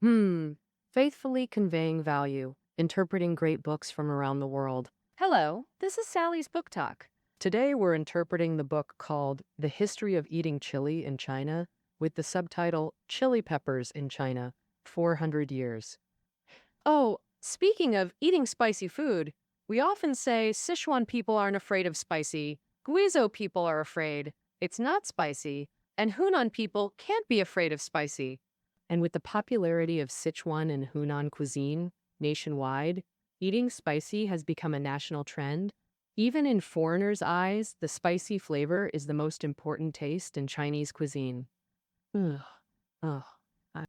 Hmm. Faithfully conveying value, interpreting great books from around the world. Hello, this is Sally's Book Talk. Today we're interpreting the book called The History of Eating Chili in China with the subtitle Chili Peppers in China, 400 Years. Oh, speaking of eating spicy food, we often say Sichuan people aren't afraid of spicy, Guizhou people are afraid, it's not spicy, and Hunan people can't be afraid of spicy. And with the popularity of Sichuan and Hunan cuisine nationwide, eating spicy has become a national trend. Even in foreigners' eyes, the spicy flavor is the most important taste in Chinese cuisine. Ugh. Ugh.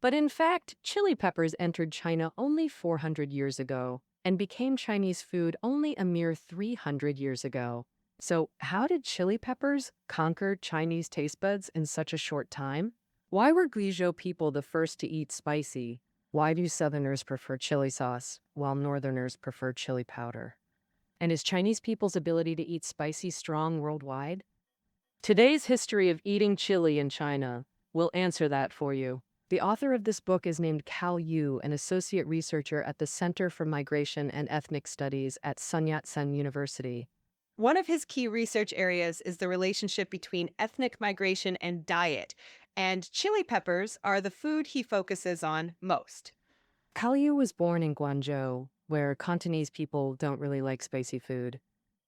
But in fact, chili peppers entered China only 400 years ago and became Chinese food only a mere 300 years ago. So, how did chili peppers conquer Chinese taste buds in such a short time? Why were Guizhou people the first to eat spicy? Why do Southerners prefer chili sauce while Northerners prefer chili powder? And is Chinese people's ability to eat spicy strong worldwide? Today's history of eating chili in China will answer that for you. The author of this book is named Cal Yu, an associate researcher at the Center for Migration and Ethnic Studies at Sun Yat-sen University. One of his key research areas is the relationship between ethnic migration and diet, and chili peppers are the food he focuses on most. Cal Yu was born in Guangzhou, where Cantonese people don't really like spicy food.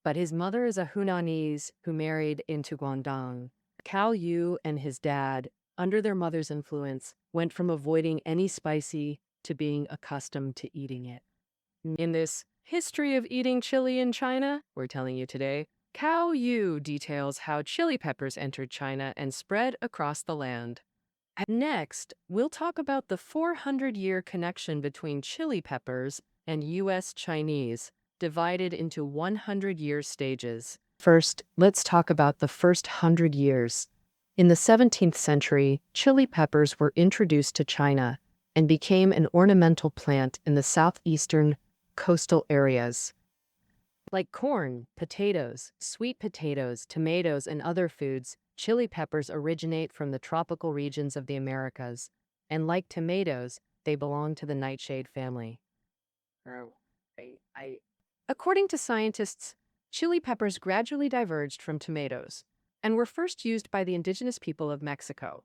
But his mother is a Hunanese who married into Guangdong. Cal Yu and his dad, under their mother's influence, went from avoiding any spicy to being accustomed to eating it. In this History of Eating Chili in China, we're telling you today, Cao Yu details how chili peppers entered China and spread across the land. And next, we'll talk about the 400-year connection between chili peppers and U.S. Chinese, divided into 100-year stages. First, let's talk about the first 100 years. In the 17th century, chili peppers were introduced to China and became an ornamental plant in the southeastern coastal areas. Like corn, potatoes, sweet potatoes, tomatoes, and other foods, chili peppers originate from the tropical regions of the Americas, and like tomatoes, they belong to the nightshade family. Oh, I- According to scientists, chili peppers gradually diverged from tomatoes and were first used by the indigenous people of Mexico.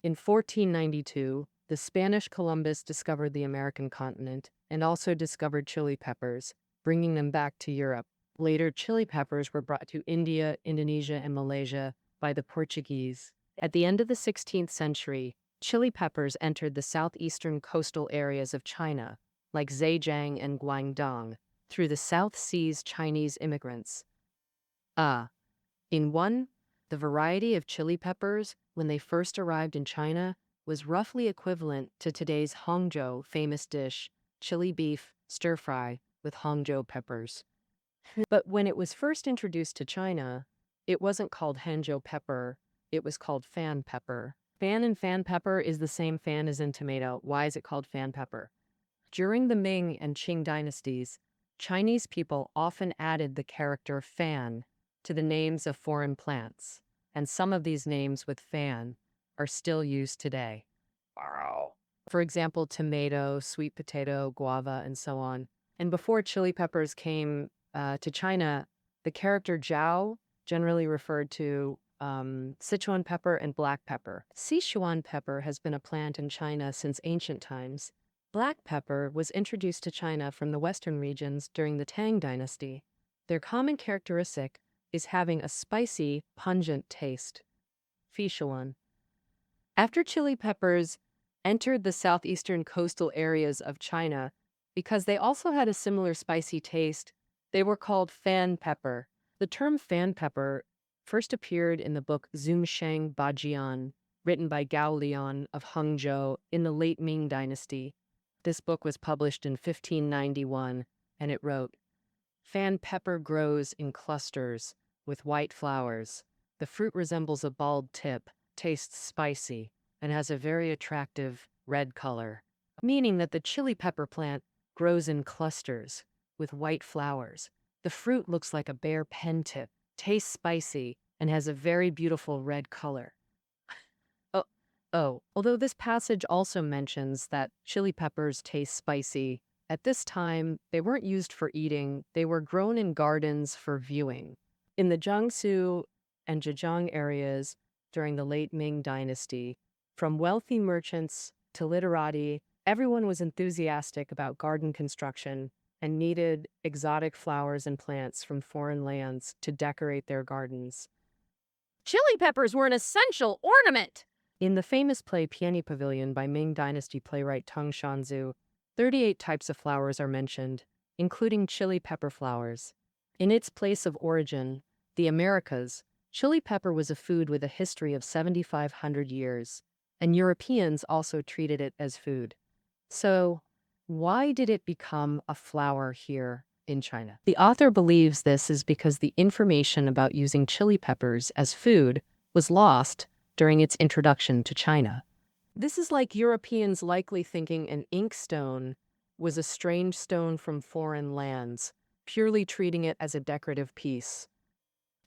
In 1492, the Spanish Columbus discovered the American continent and also discovered chili peppers, bringing them back to Europe. Later, chili peppers were brought to India, Indonesia, and Malaysia by the Portuguese. At the end of the 16th century, chili peppers entered the southeastern coastal areas of China, like Zhejiang and Guangdong, through the South Seas Chinese immigrants. In one, the variety of chili peppers, when they first arrived in China, was roughly equivalent to today's Hangzhou famous dish, chili beef stir-fry with Hangzhou peppers. But when it was first introduced to China, it wasn't called Hangzhou pepper, it was called fan pepper. Fan and fan pepper is the same fan as in tomato. Why is it called fan pepper? During the Ming and Qing dynasties, Chinese people often added the character fan to the names of foreign plants, and some of these names with fan are still used today. Wow. For example, tomato, sweet potato, guava, and so on. And before chili peppers came to China, the character Jiao generally referred to Sichuan pepper and black pepper. Sichuan pepper has been a plant in China since ancient times. Black pepper was introduced to China from the western regions during the Tang dynasty. Their common characteristic is having a spicy, pungent taste. Sichuan. After chili peppers entered the southeastern coastal areas of China, because they also had a similar spicy taste, they were called fan pepper. The term fan pepper first appeared in the book Zunsheng Bajian, written by Gao Lian of Hangzhou in the late Ming dynasty. This book was published in 1591, and it wrote, "Fan pepper grows in clusters with white flowers. The fruit resembles a bald tip, tastes spicy, and has a very attractive red color," meaning that the chili pepper plant grows in clusters with white flowers. The fruit looks like a bare pen tip, tastes spicy, and has a very beautiful red color. Oh, Oh, although this passage also mentions that chili peppers taste spicy, at this time they weren't used for eating, they were grown in gardens for viewing. In the Jiangsu and Zhejiang areas during the late Ming Dynasty, from wealthy merchants to literati, everyone was enthusiastic about garden construction and needed exotic flowers and plants from foreign lands to decorate their gardens. Chili peppers were an essential ornament. In the famous play Peony Pavilion by Ming Dynasty playwright Teng Shanzu, 38 types of flowers are mentioned, including chili pepper flowers. In its place of origin, the Americas, chili pepper was a food with a history of 7,500 years, and Europeans also treated it as food. So, why did it become a flower here in China? The author believes this is because the information about using chili peppers as food was lost during its introduction to China. This is like Europeans likely thinking an inkstone was a strange stone from foreign lands, purely treating it as a decorative piece.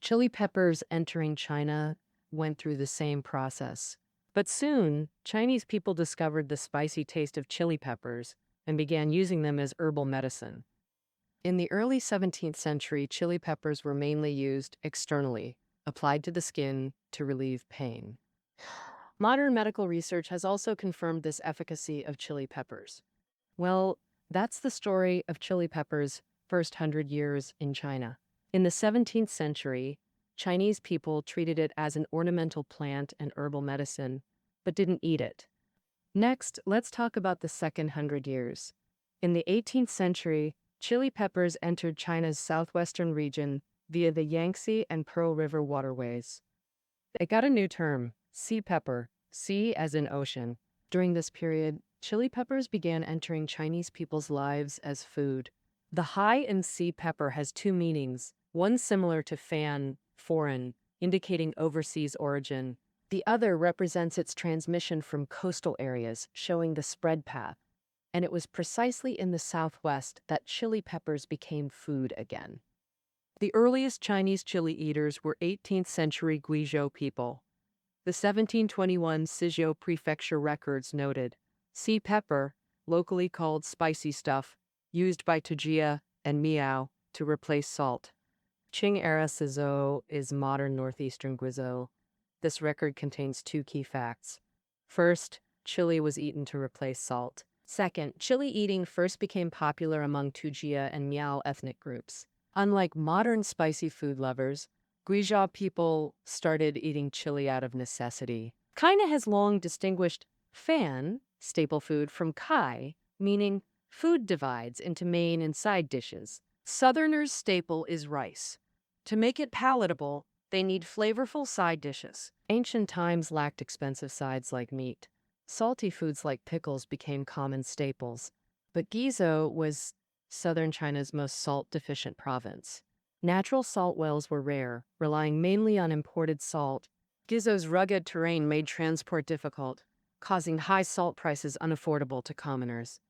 Chili peppers entering China went through the same process. But soon, Chinese people discovered the spicy taste of chili peppers and began using them as herbal medicine. In the early 17th century, chili peppers were mainly used externally, applied to the skin to relieve pain. Modern medical research has also confirmed this efficacy of chili peppers. Well, that's the story of chili peppers' first 100 years in China. In the 17th century, Chinese people treated it as an ornamental plant and herbal medicine, but didn't eat it. Next, let's talk about the second 100 years. In the 18th century, chili peppers entered China's southwestern region via the Yangtze and Pearl River waterways. It got a new term, sea pepper, sea as in ocean. During this period, chili peppers began entering Chinese people's lives as food. The high in sea pepper has two meanings, one similar to fan, foreign, indicating overseas origin. The other represents its transmission from coastal areas, showing the spread path. And it was precisely in the southwest that chili peppers became food again. The earliest Chinese chili eaters were 18th century Guizhou people. The 1721 Sizhou Prefecture records noted, sea pepper, locally called spicy stuff, used by Tujia and Miao to replace salt. Qing-era Sizhou is modern northeastern Guizhou. This record contains two key facts. First, chili was eaten to replace salt. Second, chili eating first became popular among Tujia and Miao ethnic groups. Unlike modern spicy food lovers, Guizhou people started eating chili out of necessity. China has long distinguished fan, staple food, from kai, meaning food divides into main and side dishes. Southerners' staple is rice. To make it palatable, they need flavorful side dishes. Ancient times lacked expensive sides like meat. Salty foods like pickles became common staples. But Guizhou was southern China's most salt-deficient province. Natural salt wells were rare, relying mainly on imported salt. Guizhou's rugged terrain made transport difficult, causing high salt prices unaffordable to commoners.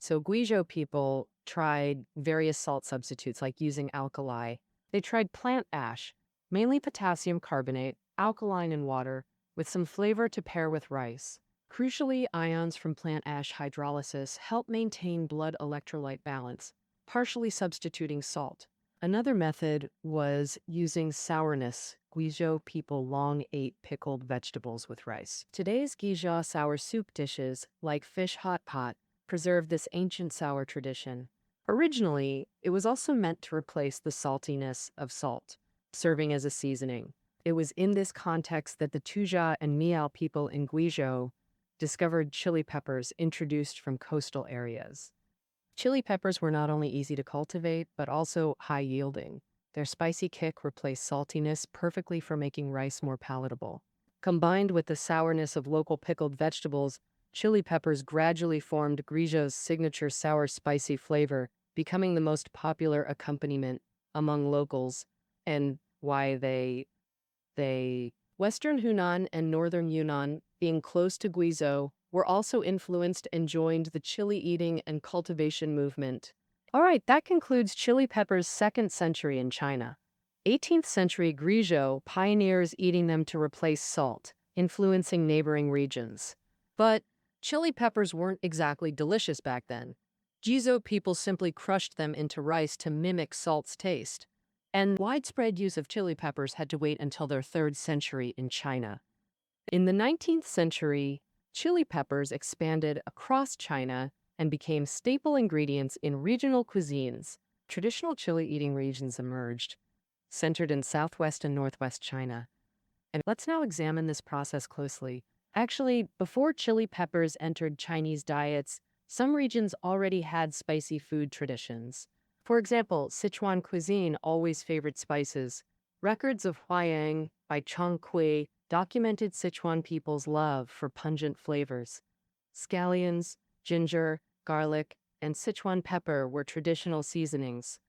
So Guizhou people tried various salt substitutes like using alkali. They tried plant ash, mainly potassium carbonate, alkaline in water, with some flavor to pair with rice. Crucially, ions from plant ash hydrolysis help maintain blood electrolyte balance, partially substituting salt. Another method was using sourness. Guizhou people long ate pickled vegetables with rice. Today's Guizhou sour soup dishes, like fish hot pot, preserve this ancient sour tradition. Originally, it was also meant to replace the saltiness of salt, serving as a seasoning. It was in this context that the Tujia and Miao people in Guizhou discovered chili peppers introduced from coastal areas. Chili peppers were not only easy to cultivate, but also high-yielding. Their spicy kick replaced saltiness perfectly for making rice more palatable. Combined with the sourness of local pickled vegetables, chili peppers gradually formed Guizhou's signature sour spicy flavor, becoming the most popular accompaniment among locals, and why they Western Hunan and Northern Yunnan, being close to Guizhou, were also influenced and joined the chili eating and cultivation movement. All right, that concludes chili peppers' 2nd century in China. 18th century Guizhou pioneers eating them to replace salt. influencing neighboring regions. But chili peppers weren't exactly delicious back then. Jizo people simply crushed them into rice to mimic salt's taste. And widespread use of chili peppers had to wait until their 3rd century in China. In the 19th century, chili peppers expanded across China and became staple ingredients in regional cuisines. Traditional chili eating regions emerged, centered in southwest and northwest China. And let's now examine this process closely. Actually, before chili peppers entered Chinese diets, some regions already had spicy food traditions. For example, Sichuan cuisine always favored spices. Records of Huayang by Chong Kui documented Sichuan people's love for pungent flavors. Scallions, ginger, garlic, and Sichuan pepper were traditional seasonings.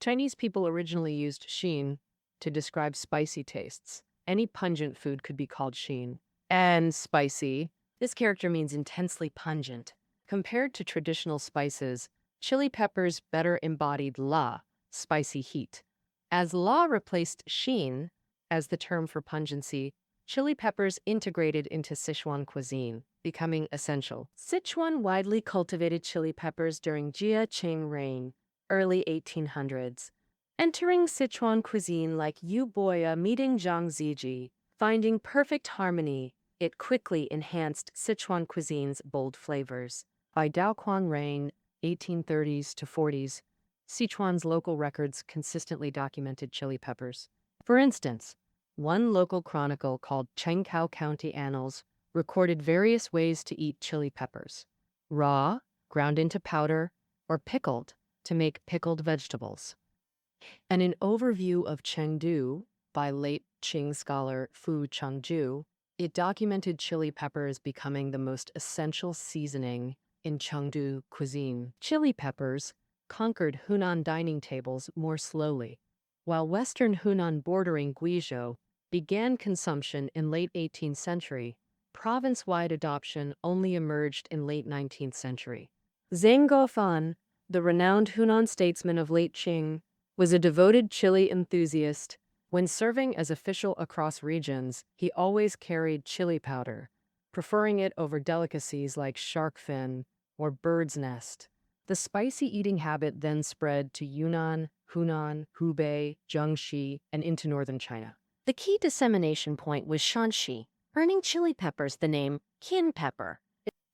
Chinese people originally used xin to describe spicy tastes. Any pungent food could be called xin. And spicy, this character means intensely pungent. Compared to traditional spices, chili peppers better embodied la, spicy heat. As la replaced xin as the term for pungency, chili peppers integrated into Sichuan cuisine, becoming essential. Sichuan widely cultivated chili peppers during Jia Qing reign, early 1800s, entering Sichuan cuisine like Yu Boya meeting Zhang Ziji. Finding perfect harmony, it quickly enhanced Sichuan cuisine's bold flavors. By Daoquang reign, 1830s to 40s, Sichuan's local records consistently documented chili peppers. For instance, one local chronicle called Chengkao County Annals recorded various ways to eat chili peppers: raw, ground into powder, or pickled to make pickled vegetables. And an overview of Chengdu by late Qing scholar Fu Chengju, it documented chili peppers becoming the most essential seasoning in Chengdu cuisine. Chili peppers conquered Hunan dining tables more slowly, while Western Hunan bordering Guizhou began consumption in late 18th century. Province-wide adoption only emerged in late 19th century. Zhang Gofan, the renowned Hunan statesman of late Qing, was a devoted chili enthusiast. When serving as official across regions, he always carried chili powder, preferring it over delicacies like shark fin or bird's nest. The spicy eating habit then spread to Yunnan, Hunan, Hubei, Jiangxi, and into northern China. The key dissemination point was Shanxi, earning chili peppers the name Qin pepper.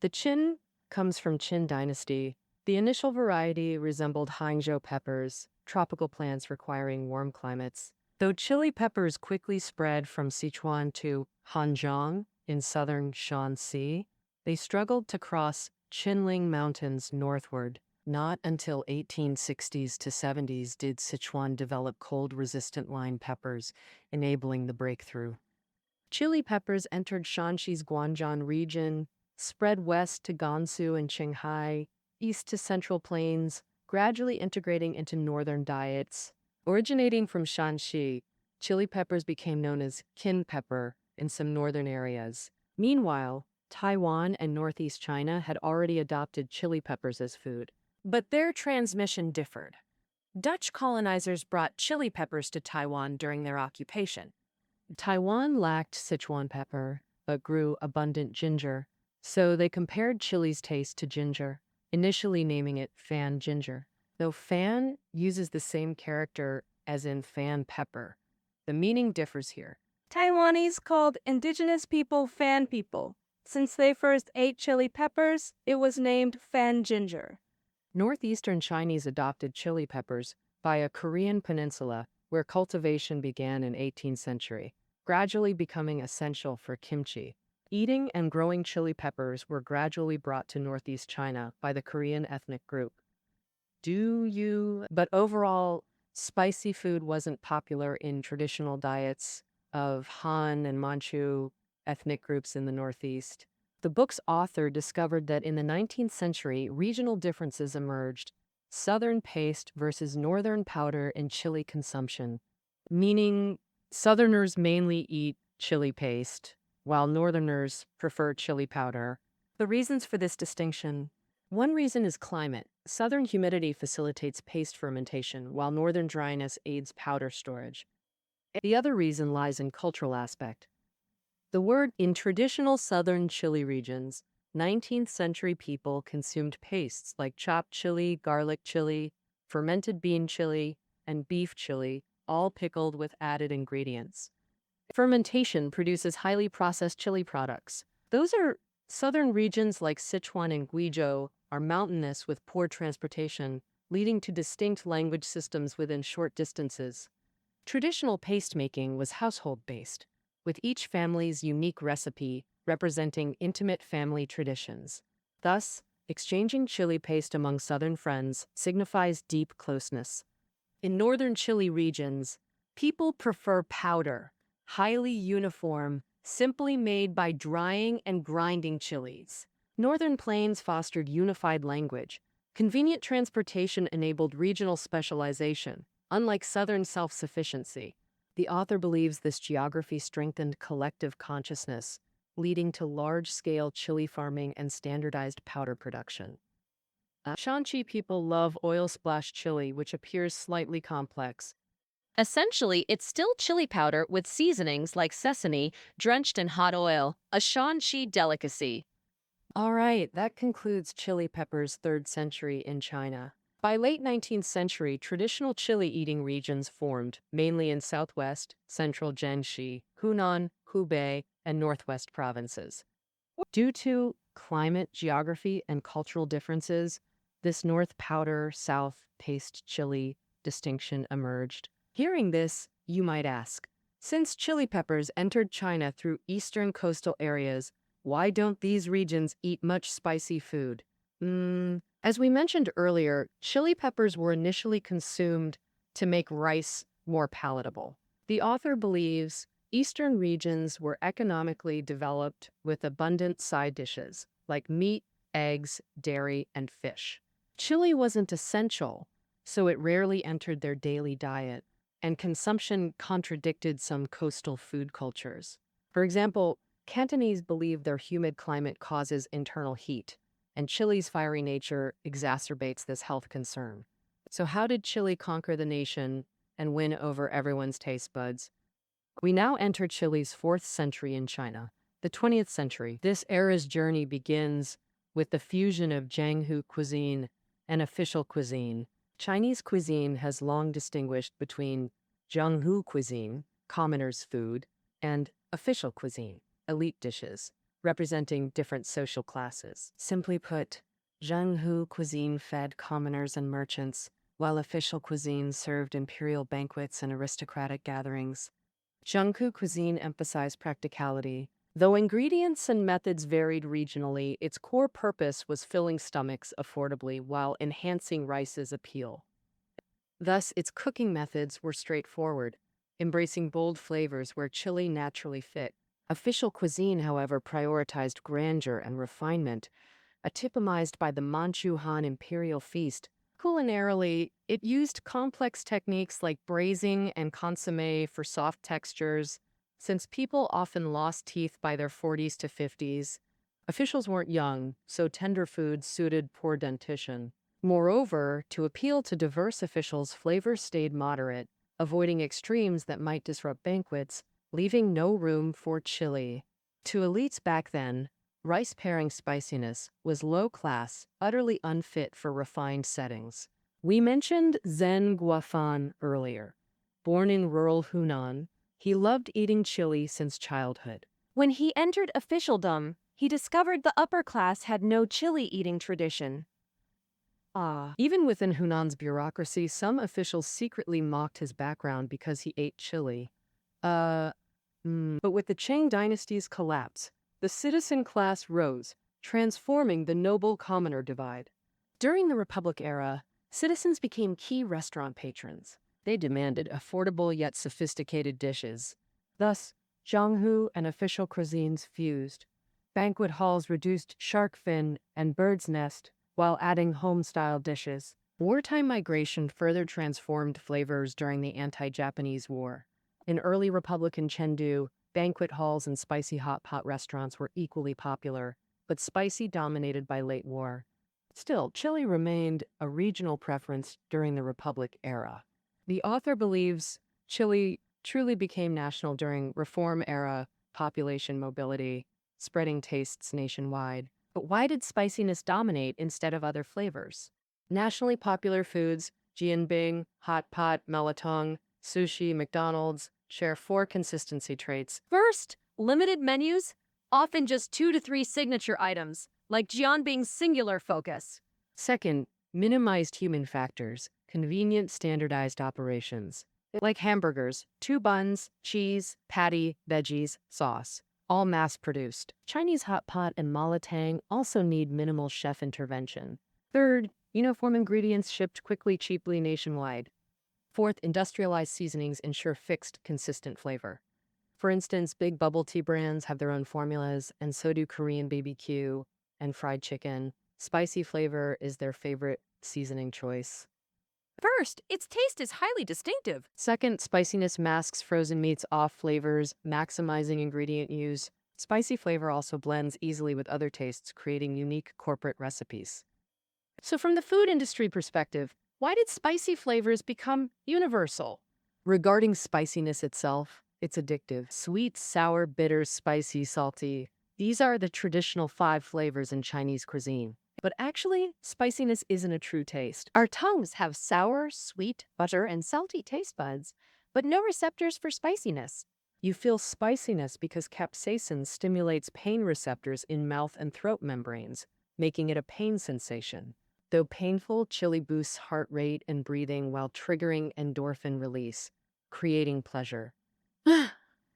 The Qin comes from Qin dynasty. The initial variety resembled Hangzhou peppers, tropical plants requiring warm climates. Though chili peppers quickly spread from Sichuan to Hanzhong in southern Shanxi, they struggled to cross Qinling Mountains northward. Not until 1860s to 70s did Sichuan develop cold-resistant line peppers, enabling the breakthrough. Chili peppers entered Shanxi's Guangzhou region, spread west to Gansu and Qinghai, east to Central Plains, gradually integrating into northern diets. Originating from Shanxi, chili peppers became known as Qin pepper in some northern areas. Meanwhile, Taiwan and northeast China had already adopted chili peppers as food. But their transmission differed. Dutch colonizers brought chili peppers to Taiwan during their occupation. Taiwan lacked Sichuan pepper, but grew abundant ginger, so they compared chili's taste to ginger, initially naming it fan ginger. Though fan uses the same character as in fan pepper, the meaning differs here. Taiwanese called indigenous people fan people. Since they first ate chili peppers, it was named fan ginger. Northeastern Chinese adopted chili peppers via Korean peninsula, where cultivation began in 18th century, gradually becoming essential for kimchi. Eating and growing chili peppers were gradually brought to northeast China by the Korean ethnic group. But overall, spicy food wasn't popular in traditional diets of Han and Manchu ethnic groups in the Northeast. The book's author discovered that in the 19th century, regional differences emerged: southern paste versus northern powder in chili consumption, meaning southerners mainly eat chili paste, while northerners prefer chili powder. The reasons for this distinction: one reason is climate. Southern humidity facilitates paste fermentation, while northern dryness aids powder storage. The other reason lies in cultural aspect. The word in traditional southern Chile regions, 19th century people consumed pastes like chopped chili, garlic chili, fermented bean chili, and beef chili, all pickled with added ingredients. Fermentation produces highly processed chili products. Those are southern regions like Sichuan and Guizhou are mountainous with poor transportation, leading to distinct language systems within short distances. Traditional paste making was household-based, with each family's unique recipe representing intimate family traditions. Thus, exchanging chili paste among southern friends signifies deep closeness. In northern Chile regions, people prefer powder, highly uniform, simply made by drying and grinding chilies. Northern plains fostered unified language. Convenient transportation enabled regional specialization, unlike southern self-sufficiency. The author believes this geography strengthened collective consciousness, leading to large-scale chili farming and standardized powder production. Shanxi people love oil splash chili, which appears slightly complex. Essentially, it's still chili powder with seasonings like sesame drenched in hot oil, a Shanxi delicacy. All right, that concludes chili peppers' 3rd century in China. By late 19th century, traditional chili eating regions formed, mainly in southwest, central Jiangxi, Hunan, Hubei, and northwest provinces. Due to climate, geography, and cultural differences, this North powder, South paste chili distinction emerged. Hearing this, you might ask, since chili peppers entered China through eastern coastal areas, why don't these regions eat much spicy food? As we mentioned earlier, chili peppers were initially consumed to make rice more palatable. The author believes Eastern regions were economically developed with abundant side dishes like meat, eggs, dairy, and fish. Chili wasn't essential, so it rarely entered their daily diet, and consumption contradicted some coastal food cultures. For example, Cantonese believe their humid climate causes internal heat, and chili's fiery nature exacerbates this health concern. So how did chili conquer the nation and win over everyone's taste buds? We now enter Chile's 4th century in China, the 20th century. This era's journey begins with the fusion of Jianghu cuisine and official cuisine. Chinese cuisine has long distinguished between Jianghu cuisine, commoners' food, and official cuisine, elite dishes, representing different social classes. Simply put, Jianghu cuisine fed commoners and merchants, while official cuisine served imperial banquets and aristocratic gatherings. Jianghu cuisine emphasized practicality. Though ingredients and methods varied regionally, its core purpose was filling stomachs affordably while enhancing rice's appeal. Thus, its cooking methods were straightforward, embracing bold flavors where chili naturally fit. Official cuisine, however, prioritized grandeur and refinement, epitomized by the Manchu Han imperial feast. Culinarily, it used complex techniques like braising and consommé for soft textures. Since people often lost teeth by their 40s to 50s, officials weren't young, so tender foods suited poor dentition. Moreover, to appeal to diverse officials, flavors stayed moderate, avoiding extremes that might disrupt banquets, leaving no room for chili. To elites back then, rice pairing spiciness was low class, utterly unfit for refined settings. We mentioned Zen Guofan earlier. Born in rural Hunan, he loved eating chili since childhood. When he entered officialdom, he discovered the upper class had no chili eating tradition. Even within Hunan's bureaucracy, some officials secretly mocked his background because he ate chili. But with the Qing dynasty's collapse, the citizen class rose, transforming the noble-commoner divide. During the Republic era, citizens became key restaurant patrons. They demanded affordable yet sophisticated dishes. Thus, Jianghu and official cuisines fused. Banquet halls reduced shark fin and bird's nest while adding home-style dishes. Wartime migration further transformed flavors during the anti-Japanese war. In early Republican Chengdu, banquet halls and spicy hot pot restaurants were equally popular, but spicy dominated by late war. Still, chili remained a regional preference during the Republic era. The author believes chili truly became national during Reform era population mobility, spreading tastes nationwide. But why did spiciness dominate instead of other flavors? Nationally popular foods, jianbing, hot pot, melatong, sushi, McDonald's, share four consistency traits. First, limited menus, often just 2 to 3 signature items, like jianbing's singular focus. Second, minimized human factors, convenient standardized operations. Like hamburgers, 2 buns, cheese, patty, veggies, sauce, all mass-produced. Chinese hot pot and malatang also need minimal chef intervention. Third, uniform ingredients shipped quickly, cheaply nationwide. Fourth, industrialized seasonings ensure fixed, consistent flavor. For instance, big bubble tea brands have their own formulas, and so do Korean BBQ and fried chicken. Spicy flavor is their favorite seasoning choice. First, its taste is highly distinctive. Second, spiciness masks frozen meats off flavors, maximizing ingredient use. Spicy flavor also blends easily with other tastes, creating unique corporate recipes. So from the food industry perspective, why did spicy flavors become universal? Regarding spiciness itself, it's addictive. Sweet, sour, bitter, spicy, salty. These are the traditional 5 flavors in Chinese cuisine. But actually, spiciness isn't a true taste. Our tongues have sour, sweet, butter, and salty taste buds, but no receptors for spiciness. You feel spiciness because capsaicin stimulates pain receptors in mouth and throat membranes, making it a pain sensation. Though painful, chili boosts heart rate and breathing while triggering endorphin release, creating pleasure.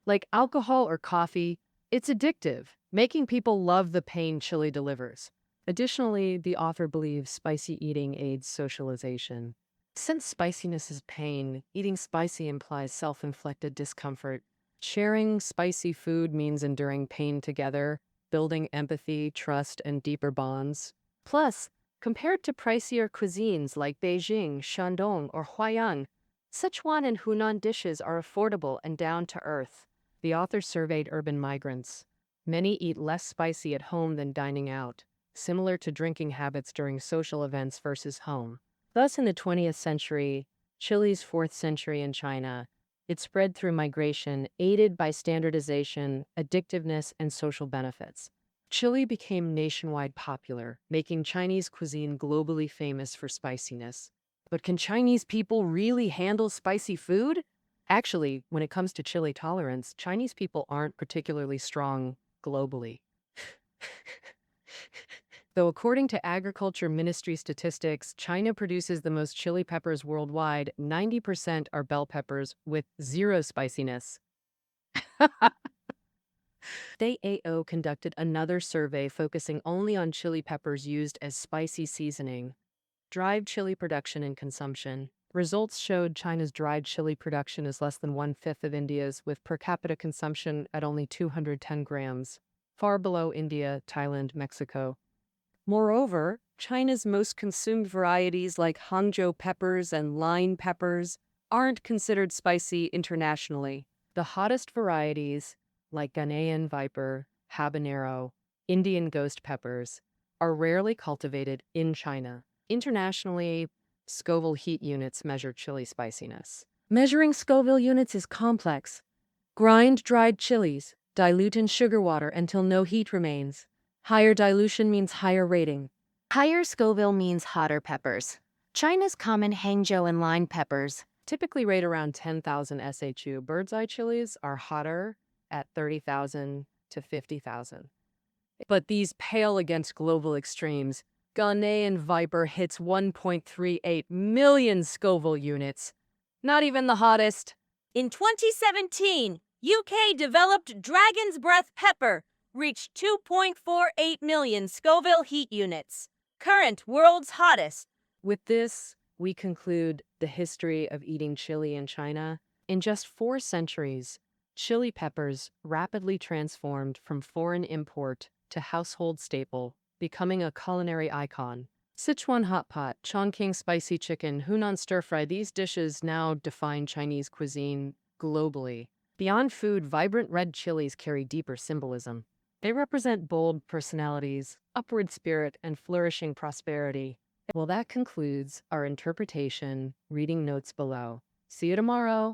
Like alcohol or coffee, it's addictive, making people love the pain chili delivers. Additionally, the author believes spicy eating aids socialization. Since spiciness is pain, eating spicy implies self-inflicted discomfort. Sharing spicy food means enduring pain together, building empathy, trust, and deeper bonds. Plus, compared to pricier cuisines like Beijing, Shandong, or Huayang, Sichuan and Hunan dishes are affordable and down to earth. The author surveyed urban migrants. Many eat less spicy at home than dining out, similar to drinking habits during social events versus home. Thus, in the 20th century, Chile's 4th century in China, it spread through migration, aided by standardization, addictiveness, and social benefits. Chili became nationwide popular, making Chinese cuisine globally famous for spiciness. But can Chinese people really handle spicy food? Actually, when it comes to chili tolerance, Chinese people aren't particularly strong globally. Though according to Agriculture Ministry statistics, China produces the most chili peppers worldwide, 90% are bell peppers with 0 spiciness. They AO conducted another survey focusing only on chili peppers used as spicy seasoning. Dried chili production and consumption. Results showed China's dried chili production is less than 1/5 of India's, with per capita consumption at only 210 grams, far below India, Thailand, Mexico. Moreover, China's most consumed varieties like Hangzhou peppers and line peppers aren't considered spicy internationally. The hottest varieties, like Ghanaian viper, habanero, Indian ghost peppers, are rarely cultivated in China. Internationally, Scoville heat units measure chili spiciness. Measuring Scoville units is complex. Grind dried chilies, dilute in sugar water until no heat remains. Higher dilution means higher rating. Higher Scoville means hotter peppers. China's common Hangzhou and line peppers typically rate around 10,000 SHU. Bird's eye chilies are hotter at 30,000 to 50,000. But these pale against global extremes. Ghanaian viper hits 1.38 million Scoville units. Not even the hottest. In 2017, UK developed Dragon's Breath pepper, reached 2.48 million Scoville heat units. Current world's hottest. With this, we conclude the history of eating chili in China. In just 4 centuries, chili peppers rapidly transformed from foreign import to household staple, becoming a culinary icon. Sichuan hot pot, Chongqing spicy chicken, Hunan stir-fry, these dishes now define Chinese cuisine globally. Beyond food, vibrant red chilies carry deeper symbolism. They represent bold personalities, upward spirit, and flourishing prosperity. Well, that concludes our interpretation. Reading notes below. See you tomorrow.